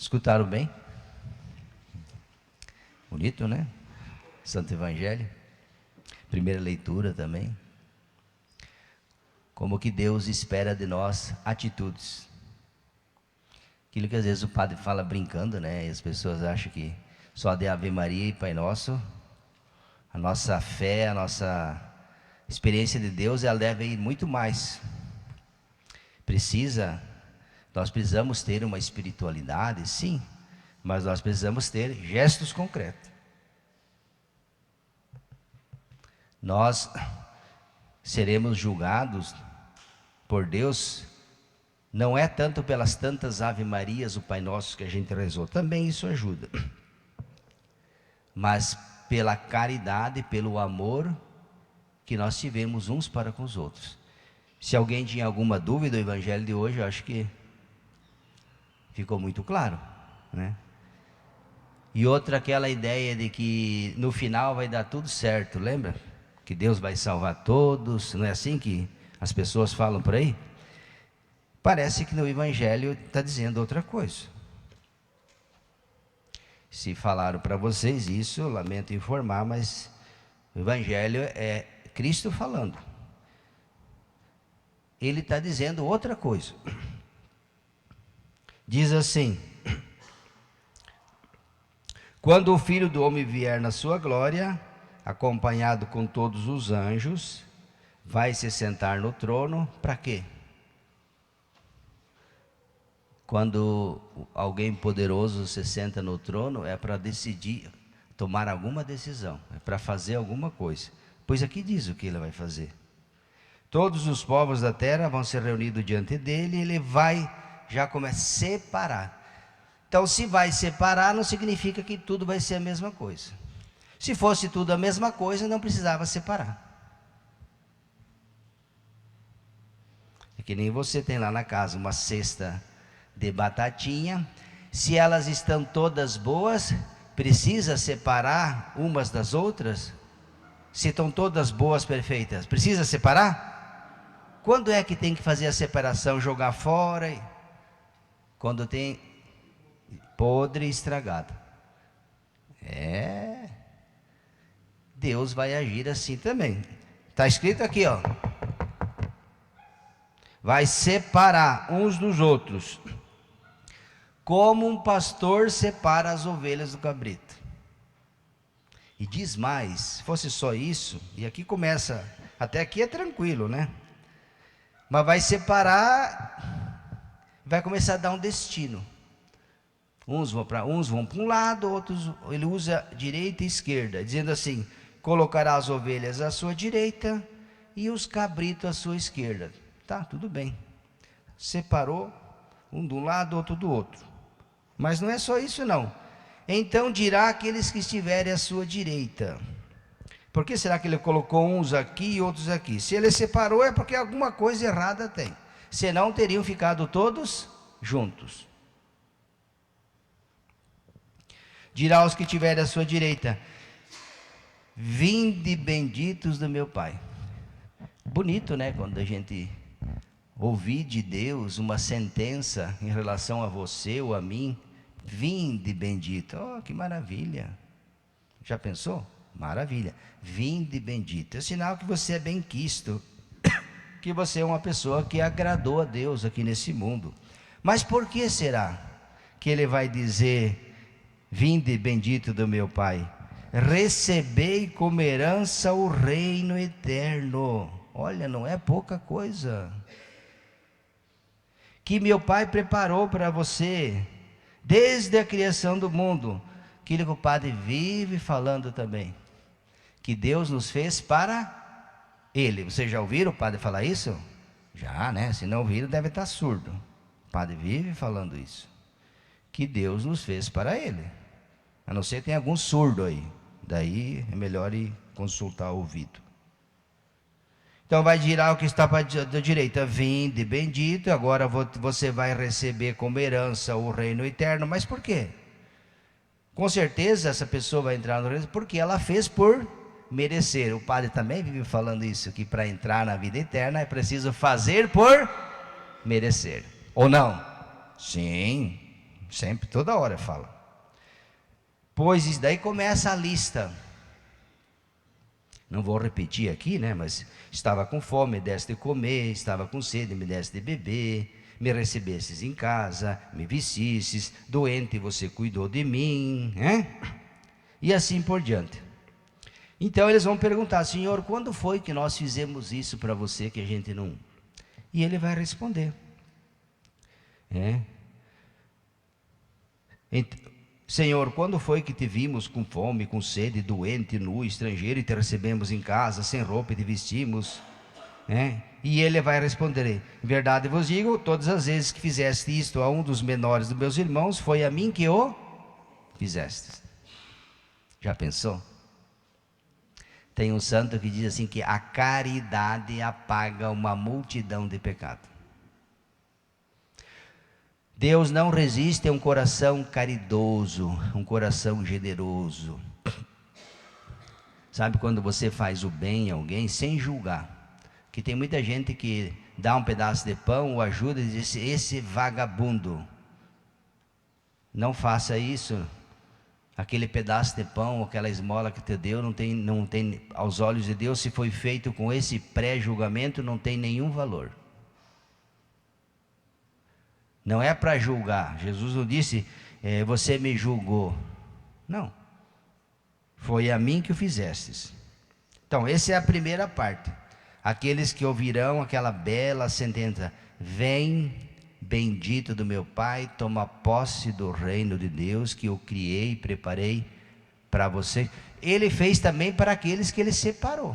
Escutaram bem? Bonito, né? Santo Evangelho. Primeira leitura também. Como que Deus espera de nós atitudes. Aquilo que às vezes o padre fala brincando, né? E as pessoas acham que só de Ave Maria e Pai Nosso, a nossa fé, a nossa experiência de Deus, ela deve ir muito mais. Nós precisamos ter uma espiritualidade, sim, mas nós precisamos ter gestos concretos. Nós seremos julgados por Deus, não é tanto pelas tantas Ave Marias, o Pai Nosso que a gente rezou, também isso ajuda, mas pela caridade, pelo amor que nós tivemos uns para com os outros. Se alguém tinha alguma dúvida do Evangelho de hoje, eu acho que ficou muito claro, né? E outra, aquela ideia de que no final vai dar tudo certo, lembra? Que Deus vai salvar todos, não é assim que as pessoas falam por aí? Parece que no Evangelho está dizendo outra coisa. Se falaram para vocês isso, eu lamento informar, mas o Evangelho é Cristo falando. Ele está dizendo outra coisa. Diz assim: quando o Filho do Homem vier na sua glória, acompanhado com todos os anjos, vai se sentar no trono, para quê? Quando alguém poderoso se senta no trono, é para decidir, tomar alguma decisão, é para fazer alguma coisa. Pois aqui diz o que ele vai fazer. Todos os povos da terra vão ser reunidos diante dele, e ele vai, já começa a separar. Então, se vai separar, não significa que tudo vai ser a mesma coisa. Se fosse tudo a mesma coisa, não precisava separar. É que nem você tem lá na casa uma cesta de batatinha, se elas estão todas boas, precisa separar umas das outras? Se estão todas boas, perfeitas, precisa separar? Quando é que tem que fazer a separação, jogar fora? Quando tem podre e estragado. Deus vai agir assim também. Está escrito aqui, ó. Vai separar uns dos outros, como um pastor separa as ovelhas do cabrito. E diz mais, se fosse só isso, e aqui começa, até aqui é tranquilo, né? Mas vai separar, vai começar a dar um destino. Uns vão para um lado, outros, ele usa direita e esquerda, dizendo assim: colocará as ovelhas à sua direita e os cabritos à sua esquerda. Tá, tudo bem. Separou, um de um lado, outro do outro. Mas não é só isso não. Então dirá aqueles que estiverem à sua direita. Por que será que ele colocou uns aqui e outros aqui? Se ele separou é porque alguma coisa errada tem. Senão teriam ficado todos juntos. Dirá aos que estiverem à sua direita: vinde benditos do meu Pai. Bonito, né? Quando a gente ouvir de Deus uma sentença em relação a você ou a mim. Vinde bendito. Oh, que maravilha. Já pensou? Maravilha. Vinde bendito. É sinal que você é bem-quisto, que você é uma pessoa que agradou a Deus aqui nesse mundo. Mas por que será que ele vai dizer: vinde bendito do meu Pai, recebei como herança o reino eterno? Olha, não é pouca coisa que meu Pai preparou para você desde a criação do mundo. Aquilo que o padre vive falando também, que Deus nos fez para Ele. Vocês já ouviram o padre falar isso? Já, né? Se não ouviram, deve estar surdo. O padre vive falando isso, que Deus nos fez para Ele. A não ser que tenha algum surdo aí, daí é melhor ir consultar o ouvido. Então vai girar o que está para a direita: vinde bendito, agora você vai receber como herança o reino eterno. Mas por quê? Com certeza essa pessoa vai entrar no reino porque ela fez por merecer. O padre também vive falando isso, que para entrar na vida eterna é preciso fazer por merecer. Ou não? Sim. sempre, toda hora fala. Pois isso daí começa a lista. Não vou repetir aqui, né? Mas estava com fome, me deste de comer, estava com sede, me deste de beber, me recebestes em casa, me vestistes, doente você cuidou de mim, né? E assim por diante. Então eles vão perguntar: Senhor, quando foi que nós fizemos isso para você que a gente não... E ele vai responder. Senhor, quando foi que te vimos com fome, com sede, doente, nu, estrangeiro, e te recebemos em casa, sem roupa e te vestimos? E ele vai responder: em verdade vos digo, todas as vezes que fizeste isto a um dos menores dos meus irmãos, foi a mim que o fizeste. Já pensou? Tem um santo que diz assim, que a caridade apaga uma multidão de pecados. Deus não resiste a um coração caridoso, um coração generoso. Sabe quando você faz o bem a alguém sem julgar? Que tem muita gente que dá um pedaço de pão ou ajuda e diz: esse vagabundo. Não faça isso. Aquele pedaço de pão, aquela esmola que te deu, não tem, aos olhos de Deus, se foi feito com esse pré-julgamento, não tem nenhum valor. Não é para julgar. Jesus não disse: você me julgou. Não. Foi a mim que o fizestes. Então, essa é a primeira parte. Aqueles que ouvirão aquela bela sentença: vem, bendito do meu Pai, toma posse do reino de Deus que eu criei e preparei para você. Ele fez também para aqueles que ele separou.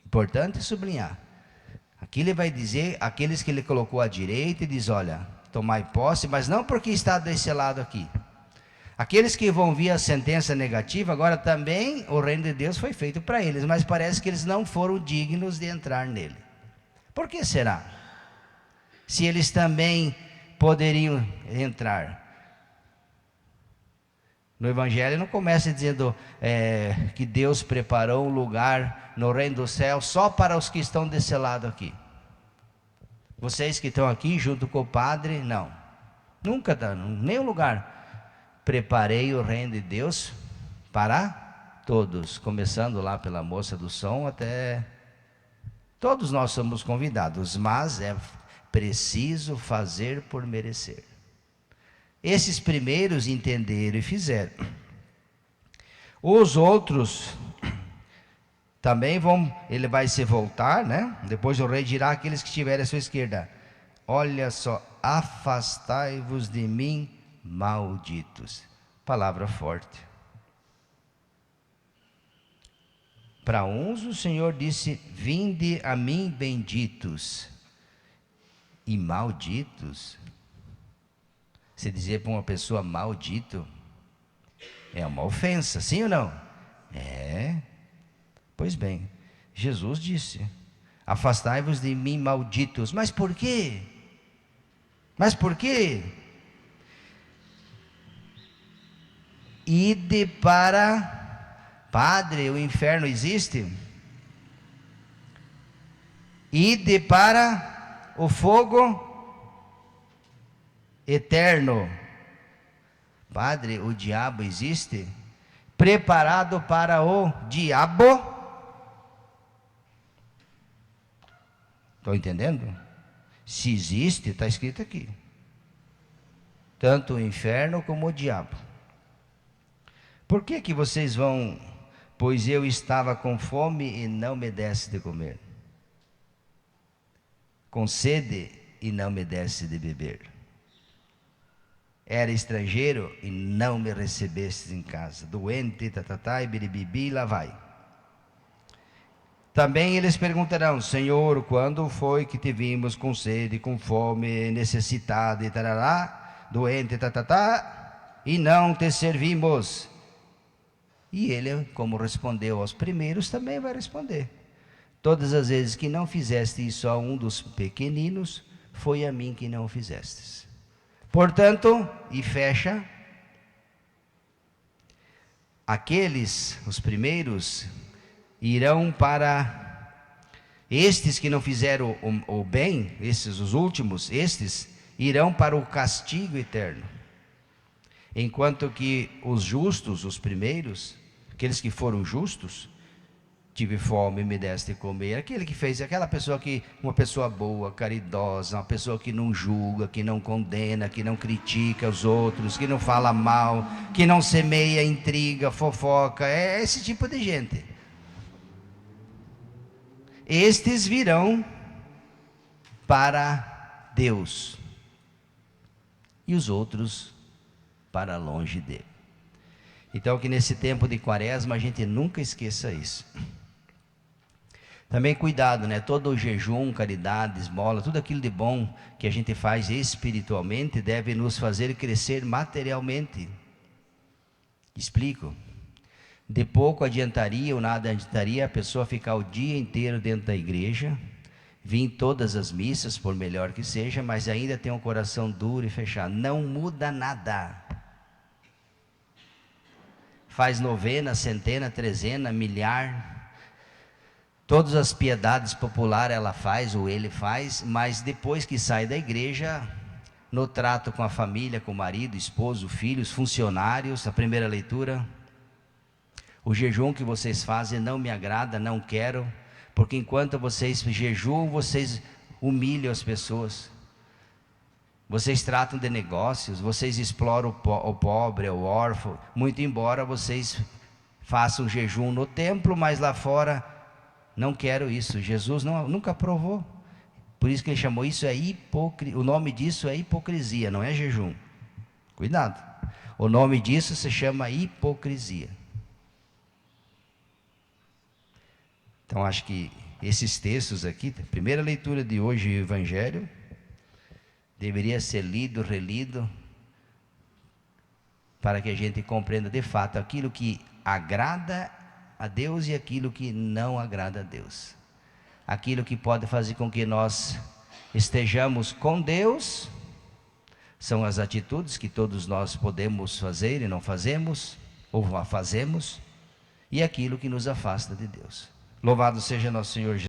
Importante sublinhar. Aqui ele vai dizer, aqueles que ele colocou à direita, e diz: olha, tomai posse, mas não porque está desse lado aqui. Aqueles que vão vir a sentença negativa, agora também o reino de Deus foi feito para eles, mas parece que eles não foram dignos de entrar nele. Por que será? Se eles também poderiam entrar. No Evangelho não começa dizendo que Deus preparou um lugar no reino do céu só para os que estão desse lado aqui. Vocês que estão aqui junto com o Padre, não. Nunca está, nenhum lugar. Preparei o reino de Deus para todos, começando lá pela moça do som até... Todos nós somos convidados, mas é preciso fazer por merecer. Esses primeiros entenderam e fizeram. Os outros também vão, ele vai se voltar, né? Depois o rei dirá àqueles que estiverem à sua esquerda: olha só, afastai-vos de mim, malditos. Palavra forte. Para uns o Senhor disse: vinde a mim, benditos. E malditos? Se dizer para uma pessoa maldito, é uma ofensa, sim ou não? Pois bem, Jesus disse: afastai-vos de mim, malditos. Mas por quê? Mas por quê? Ide para... Padre, o inferno existe? Ide para o fogo eterno. Padre, o diabo existe? Preparado para o diabo? Estão entendendo? Se existe, está escrito aqui. Tanto o inferno como o diabo. Por que que vocês vão... Pois eu estava com fome e não me deste de comer, com sede e não me deste de beber, era estrangeiro e não me recebestes em casa, doente, e biribibi, lá vai. Também eles perguntarão: Senhor, quando foi que te vimos com sede, com fome, necessitado, e tarará, doente, e não te servimos? E ele, como respondeu aos primeiros, também vai responder: todas as vezes que não fizeste isso a um dos pequeninos, foi a mim que não o fizestes. Portanto, e fecha, aqueles, os primeiros, irão para estes que não fizeram o bem, estes os últimos, estes irão para o castigo eterno, enquanto que os justos, os primeiros, aqueles que foram justos, tive fome e me deste comer, aquele que fez, aquela pessoa que, uma pessoa boa, caridosa, uma pessoa que não julga, que não condena, que não critica os outros, que não fala mal, que não semeia intriga, fofoca, é esse tipo de gente. Estes virão para Deus, e os outros para longe dele. Então que nesse tempo de quaresma a gente nunca esqueça isso. Também cuidado, né? Todo o jejum, caridade, esmola, tudo aquilo de bom que a gente faz espiritualmente deve nos fazer crescer materialmente. Explico. De pouco adiantaria ou nada adiantaria a pessoa ficar o dia inteiro dentro da igreja, vir em todas as missas, por melhor que seja, mas ainda tem um coração duro e fechado. Não muda nada. Faz novena, centena, trezena, milhar, todas as piedades populares ela faz, ou ele faz, mas depois que sai da igreja, no trato com a família, com o marido, esposo, filhos, funcionários, a primeira leitura, o jejum que vocês fazem não me agrada, não quero, porque enquanto vocês jejuam, vocês humilham as pessoas, vocês tratam de negócios, vocês exploram o pobre, o órfão, muito embora vocês façam jejum no templo, mas lá fora, não quero isso. Jesus nunca aprovou. Por isso que ele chamou isso o nome disso é hipocrisia, não é jejum. Cuidado. O nome disso se chama hipocrisia. Então acho que esses textos aqui, a primeira leitura de hoje, o Evangelho, deveria ser lido, relido, para que a gente compreenda de fato aquilo que agrada a Deus e aquilo que não agrada a Deus. Aquilo que pode fazer com que nós estejamos com Deus, são as atitudes que todos nós podemos fazer e não fazemos, ou fazemos, e aquilo que nos afasta de Deus. Louvado seja nosso Senhor Jesus.